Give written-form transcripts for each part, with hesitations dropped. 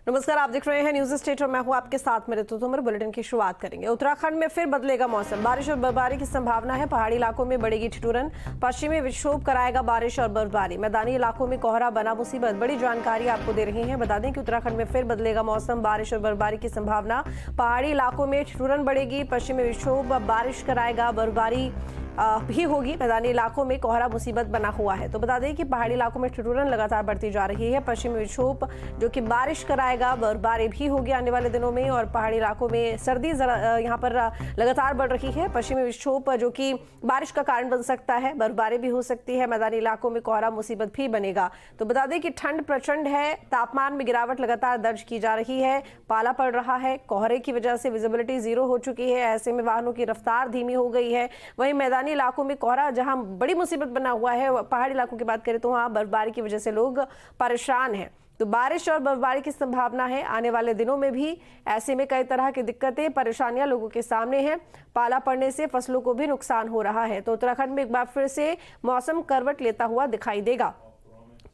नमस्कार, आप देख रहे हैं न्यूज स्टेट और मैं हूं आपके साथ में ऋतु तोमर। बुलेटिन की शुरुआत करेंगे। उत्तराखंड में फिर बदलेगा मौसम, बारिश और बर्फबारी की संभावना है। पहाड़ी इलाकों में बढ़ेगी ठिठुरन, पश्चिमी विक्षोभ कराएगा बारिश और बर्फबारी, मैदानी इलाकों में कोहरा बना मुसीबत। बड़ी जानकारी आपको दे रही है। बता दें कि उत्तराखंड में फिर बदलेगा मौसम, बारिश और बर्फबारी की संभावना। पहाड़ी इलाकों में ठिठुरन बढ़ेगी, पश्चिमी विक्षोभ बारिश कराएगा, बर्फबारी भी होगी। मैदानी इलाकों में कोहरा मुसीबत बना हुआ है। तो बता दें कि पहाड़ी इलाकों में ठिठुरन लगातार बढ़ती जा रही है। पश्चिमी विक्षोभ जो कि बारिश कराएगा, बर्फबारी भी होगी आने वाले दिनों में। और पहाड़ी इलाकों में सर्दी यहाँ पर लगातार बढ़ रही है। पश्चिमी विक्षोभ जो कि बारिश का कारण बन सकता है, बर्फबारी भी हो सकती है। मैदानी इलाकों में कोहरा मुसीबत भी बनेगा। तो बता दें कि ठंड प्रचंड है, तापमान में गिरावट लगातार दर्ज की जा रही है, पाला पड़ रहा है। कोहरे की वजह से विजिबिलिटी 0 हो चुकी है। ऐसे में वाहनों की रफ्तार धीमी हो गई है। वहीं मैदानी इलाकों में कोहरा जहां बड़ी मुसीबत बना हुआ है, पहाड़ी इलाकों की बात करें तो वहां बर्फबारी की वजह से लोग परेशान हैं। तो बारिश और बर्फबारी की संभावना है आने वाले दिनों में भी। ऐसे में कई तरह की दिक्कतें, परेशानियां लोगों के सामने हैं। पाला पड़ने से फसलों को भी नुकसान हो रहा है। तो उत्तराखंड में एक बार फिर से मौसम करवट लेता हुआ दिखाई देगा।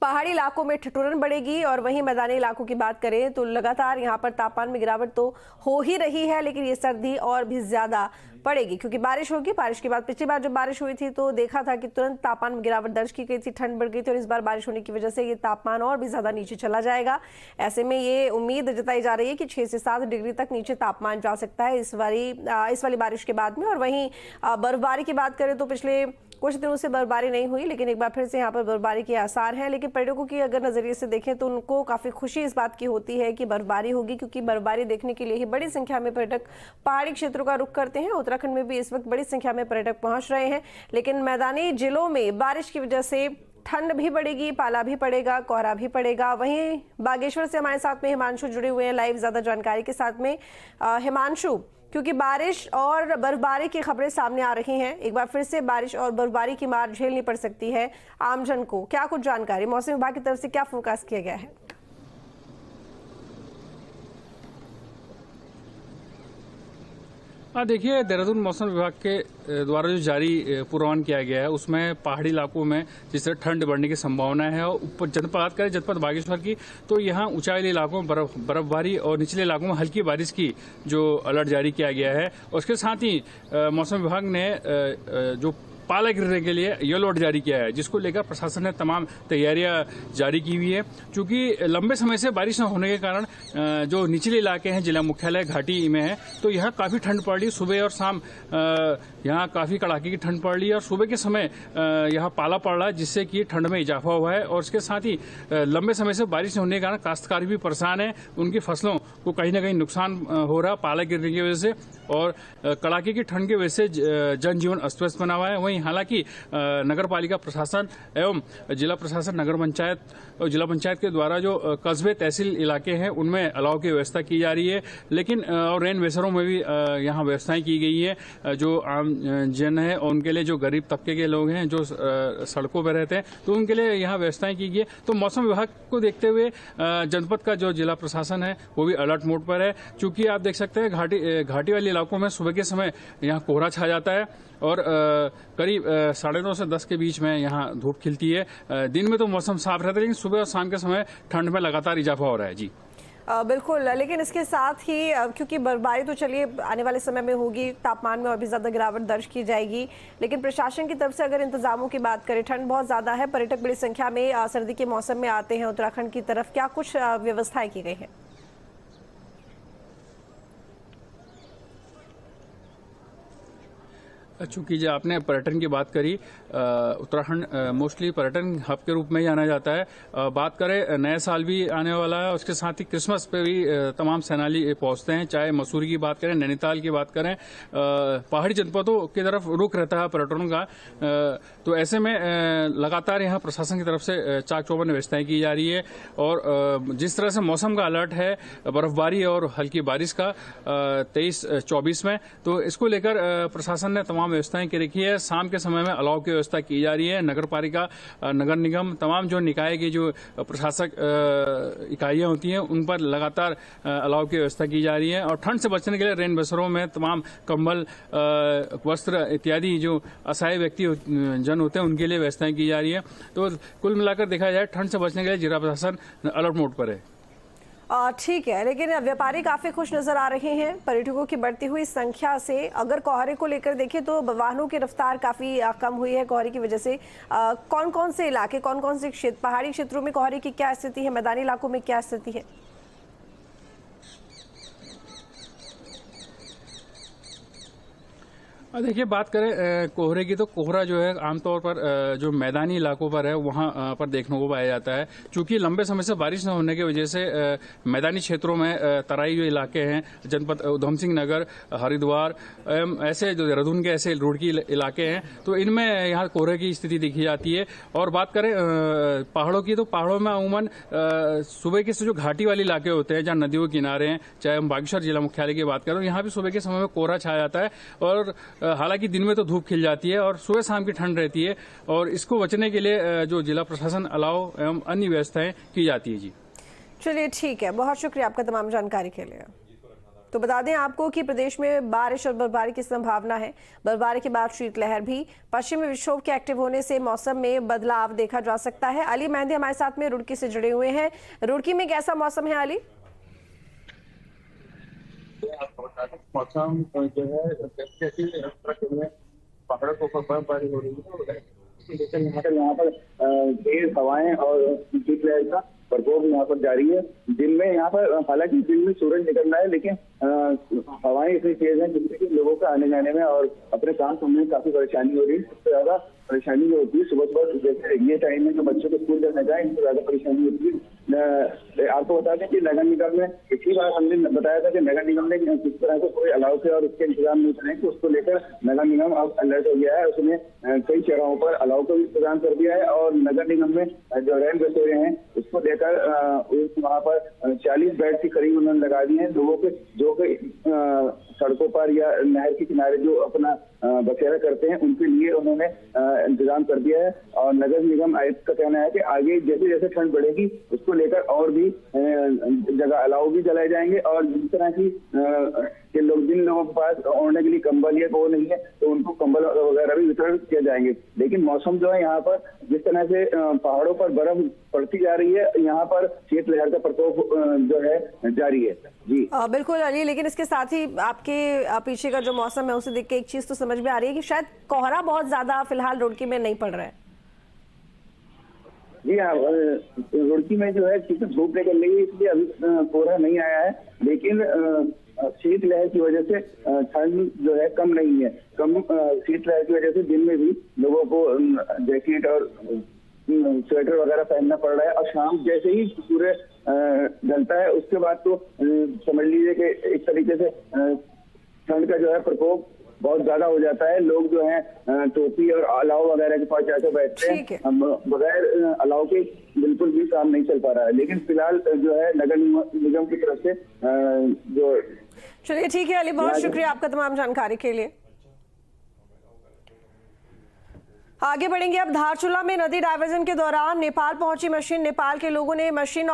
पहाड़ी इलाकों में ठिठुरन बढ़ेगी और वहीं मैदानी इलाकों की बात करें तो लगातार यहाँ पर तापमान में गिरावट तो हो ही रही है, लेकिन ये सर्दी और भी ज्यादा पड़ेगी क्योंकि बारिश होगी। बारिश के बाद पिछली बार जब बारिश हुई थी तो देखा था कि तुरंत तापमान में गिरावट दर्ज की गई थी, ठंड बढ़ गई थी। और इस बार बारिश होने की वजह से ये तापमान और भी ज्यादा नीचे चला जाएगा। ऐसे में ये उम्मीद जताई जा रही है कि 6 से 7 डिग्री तक नीचे तापमान जा सकता है इस वाली बारिश के बाद में। और वहीं बर्फबारी की बात करें तो पिछले कुछ दिनों से बर्फबारी नहीं हुई, लेकिन एक बार फिर से यहाँ पर बर्फबारी के आसार हैं। लेकिन पर्यटकों की अगर नजरिए से देखें तो उनको काफी खुशी इस बात की होती है कि बर्फबारी होगी, क्योंकि बर्फबारी देखने के लिए ही बड़ी संख्या में पर्यटक पहाड़ी क्षेत्रों का रुख करते हैं। उत्तराखंड में भी इस वक्त बड़ी संख्या में पर्यटक पहुंच रहे हैं। लेकिन मैदानी जिलों में बारिश की वजह से ठंड भी बढ़ेगी, पाला भी पड़ेगा, कोहरा भी पड़ेगा। वहीं बागेश्वर से हमारे साथ में हिमांशु जुड़े हुए हैं लाइव ज्यादा जानकारी के साथ में। हिमांशु, क्योंकि बारिश और बर्फबारी की खबरें सामने आ रही हैं, एक बार फिर से बारिश और बर्फबारी की मार झेलनी पड़ सकती है आमजन को। क्या कुछ जानकारी मौसम विभाग की तरफ से क्या फोरकास्ट किया गया है? हाँ, देखिए, देहरादून मौसम विभाग के द्वारा जो जारी पूर्वानुमान किया गया है उसमें पहाड़ी इलाकों में जिस तरह ठंड बढ़ने की संभावना है। और ऊपर जनपद बात करें जनपद बागेश्वर की तो यहाँ ऊंचाई इलाकों में बर्फबारी और निचले इलाकों में हल्की बारिश की जो अलर्ट जारी किया गया है। और उसके साथ ही मौसम विभाग ने जो पाला गिरने के लिए येलो अलर्ट जारी किया है, जिसको लेकर प्रशासन ने तमाम तैयारियां जारी की हुई है। क्योंकि लंबे समय से बारिश न होने के कारण जो निचले इलाके हैं, जिला मुख्यालय घाटी में है, तो यहाँ काफी ठंड पड़ रही है। सुबह और शाम यहाँ काफी कड़ाके की ठंड पड़ रही है और सुबह के समय यहाँ पाला पड़ रहा है, जिससे कि ठंड में इजाफा हुआ है। और इसके साथ ही लंबे समय से बारिश न होने के कारण काश्तकार भी परेशान है, उनकी फसलों को कहीं ना कहीं नुकसान हो रहा है पाला गिरने की वजह से। और कड़ाके की ठंड की वजह से जनजीवन अस्त व्यस्त बना हुआ है। वहीं हालांकि नगर पालिका प्रशासन एवं जिला प्रशासन, नगर पंचायत और जिला पंचायत के द्वारा जो कस्बे तहसील इलाके हैं उनमें अलाव की व्यवस्था की जा रही है। लेकिन और रेन बेसरों में भी यहाँ व्यवस्थाएं की गई है। जो आम जन है और उनके लिए जो गरीब तबके के लोग हैं जो सड़कों पर रहते हैं, तो उनके लिए यहाँ व्यवस्थाएं की गई है। तो मौसम विभाग को देखते हुए जनपद का जो जिला प्रशासन है वो भी अलर्ट मोड पर है। चूंकि आप देख सकते हैं घाटी वाले इलाकों में सुबह के समय यहाँ कोहरा छा जाता है और करीब 9:30 से 10 के बीच में यहाँ धूप खिलती है। दिन में तो मौसम साफ रहता है, लेकिन सुबह और शाम के समय ठंड में लगातार इजाफा हो रहा है। जी बिल्कुल, लेकिन इसके साथ ही क्योंकि बर्फबारी तो चलिए आने वाले समय में होगी, तापमान में और भी ज्यादा गिरावट दर्ज की जाएगी। लेकिन प्रशासन की तरफ से अगर इंतजामों की बात करें, ठंड बहुत ज्यादा है, पर्यटक बड़ी संख्या में सर्दी के मौसम में आते हैं उत्तराखंड की तरफ, क्या कुछ व्यवस्थाएं की गई है? चूंकि जो आपने पर्यटन की बात करी, उत्तराखंड मोस्टली पर्यटन हब के रूप में ही जाना जाता है। बात करें, नया साल भी आने वाला है, उसके साथ ही क्रिसमस पे भी तमाम सैलानी पहुंचते हैं। चाहे मसूरी की बात करें, नैनीताल की बात करें, पहाड़ी जनपदों की तरफ रुख रहता है पर्यटकों का। तो ऐसे में लगातार यहाँ प्रशासन की तरफ से चाक चौबंद व्यवस्थाएं की जा रही है। और जिस तरह से मौसम का अलर्ट है बर्फबारी और हल्की बारिश का 23-24 में, तो इसको लेकर प्रशासन ने तमाम व्यवस्थाएं की रखी है। शाम के समय में अलाव की व्यवस्था की जा रही है। नगर पालिका, नगर निगम, तमाम जो निकाय की जो प्रशासक इकाइयां होती हैं उन पर लगातार अलाव की व्यवस्था की जा रही है। और ठंड से बचने के लिए रेन बसेरों में तमाम कंबल, वस्त्र इत्यादि जो असहाय व्यक्ति जन होते हैं उनके लिए व्यवस्थाएं की जा रही है। तो कुल मिलाकर देखा जाए ठंड से बचने के लिए जिला प्रशासन अलर्ट मोड पर है। ठीक है, लेकिन व्यापारी काफी खुश नजर आ रहे हैं पर्यटकों की बढ़ती हुई संख्या से। अगर कोहरे को लेकर देखें तो वाहनों की रफ्तार काफी कम हुई है कोहरे की वजह से। कौन कौन से इलाके, कौन कौन से क्षेत्र, पहाड़ी क्षेत्रों में कोहरे की क्या स्थिति है, मैदानी इलाकों में क्या स्थिति है? देखिए, बात करें कोहरे की, तो कोहरा जो है आमतौर पर जो मैदानी इलाकों पर है वहां पर देखने को पाया जाता है। चूंकि लंबे समय से बारिश न होने की वजह से मैदानी क्षेत्रों में तराई जो इलाके हैं, जनपद उधम सिंह नगर, हरिद्वार, ऐसे जो देहरादून के ऐसे रोड की इलाके हैं, तो इनमें यहाँ कोहरे की स्थिति देखी जाती है। और बात करें पहाड़ों की, तो पहाड़ों में अमूमन सुबह के जो घाटी वाले इलाके होते हैं, जहाँ नदियों के किनारे हैं, चाहे हम बागेश्वर जिला मुख्यालय की बात करें, यहाँ भी सुबह के समय में कोहरा छाया जाता है। और हालांकि दिन में तो धूप खिल जाती है और सुबह शाम की ठंड रहती है, और इसको बचने के लिए जो जिला प्रशासन अलाव एवं अन्य व्यवस्थाएं की जाती है। जी चलिए, ठीक है, बहुत शुक्रिया आपका तमाम जानकारी के लिए। तो बता दें आपको कि प्रदेश में बारिश और बर्फबारी की संभावना है। बर्फबारी के बाद शीतलहर भी। पश्चिमी विक्षोभ के एक्टिव होने से मौसम में बदलाव देखा जा सकता है। अली मेहंदी हमारे साथ में रुड़की से जुड़े हुए हैं। रुड़की में कैसा मौसम है अली? मौसम जो है जैसे पहाड़ों के ऊपर बर्फबारी हो रही है, लेकिन यहाँ पर तेज हवाएं और शीतलहर का प्रकोप यहाँ पर जारी है। दिन में यहाँ पर हालांकि दिन में सूरज निकल रहा है, लेकिन हवाएं इतनी तेज हैं जिससे कि लोगों का आने जाने में और अपने काम करने में काफी परेशानी हो रही है। सबसे ज्यादा परेशानी जो होती है सुबह सुबह, जैसे ये टाइम में जो बच्चों को स्कूल जाने जाए, इनसे ज्यादा परेशानी होती है। आपको बता दें कि नगर निगम में पिछली बार हमने बताया था कि नगर निगम ने किस तरह से कोई अलाव के और उसके इंतजाम नहीं करें, तो उसको लेकर नगर निगम अब अलर्ट हो गया है। उसने कई जगहों पर अलाव का भी इंतजाम कर दिया है, और नगर निगम में जो रैन बसेरे हैं उसको लेकर वहाँ पर 40 बेड के करीब उन्होंने लगा दिए हैं। लोगों के जो सड़कों पर या नहर के किनारे जो अपना बसेरा करते हैं, उनके लिए उन्होंने इंतजाम कर दिया है। और नगर निगम आयुक्त का कहना है कि आगे जैसे जैसे ठंड बढ़ेगी उसको लेकर और भी जगह अलाव भी जलाए जाएंगे, और जिस तरह की जिन लोगों के पास ओढ़ने के लिए कंबल या वो नहीं है, तो उनको कंबल वगैरह भी वितरण किए जाएंगे। लेकिन मौसम जो है यहाँ पर जिस तरह से पहाड़ों पर बर्फ पड़ती जा रही है, यहाँ पर शीतलहर का प्रकोप जो है जारी है। जी बिल्कुल अली, लेकिन इसके साथ ही आपके पीछे का जो मौसम है उसे देख के एक चीज तो समझ में आ रही है कि शायद कोहरा बहुत ज्यादा फिलहाल रुड़की में नहीं पड़ रहा है। जी हाँ, रुड़की में जो है क्योंकि धूप निकल रही है इसलिए अभी कोहरा नहीं आया है, लेकिन शीतलहर की वजह से ठंड जो है कम नहीं है। शीतलहर की वजह से दिन में भी लोगों को जैकेट और स्वेटर वगैरह पहनना पड़ रहा है, और शाम जैसे ही सूर्य ढलता है उसके बाद तो समझ लीजिए कि एक तरीके से ठंड का जो है प्रकोप बहुत ज्यादा हो जाता है। लोग जो है टोपी और अलाव वगैरह के पास जाकर बैठते हैं, बगैर अलाव के बिल्कुल भी काम नहीं चल पा रहा है। लेकिन फिलहाल जो है नगर निगम की तरफ से जो चलिए, ठीक है अली, बहुत शुक्रिया आपका तमाम जानकारी के लिए। आगे बढ़ेंगे अब। धारचूला में नदी डायवर्जन के दौरान नेपाल पहुंची मशीन। नेपाल के लोगों ने मशीन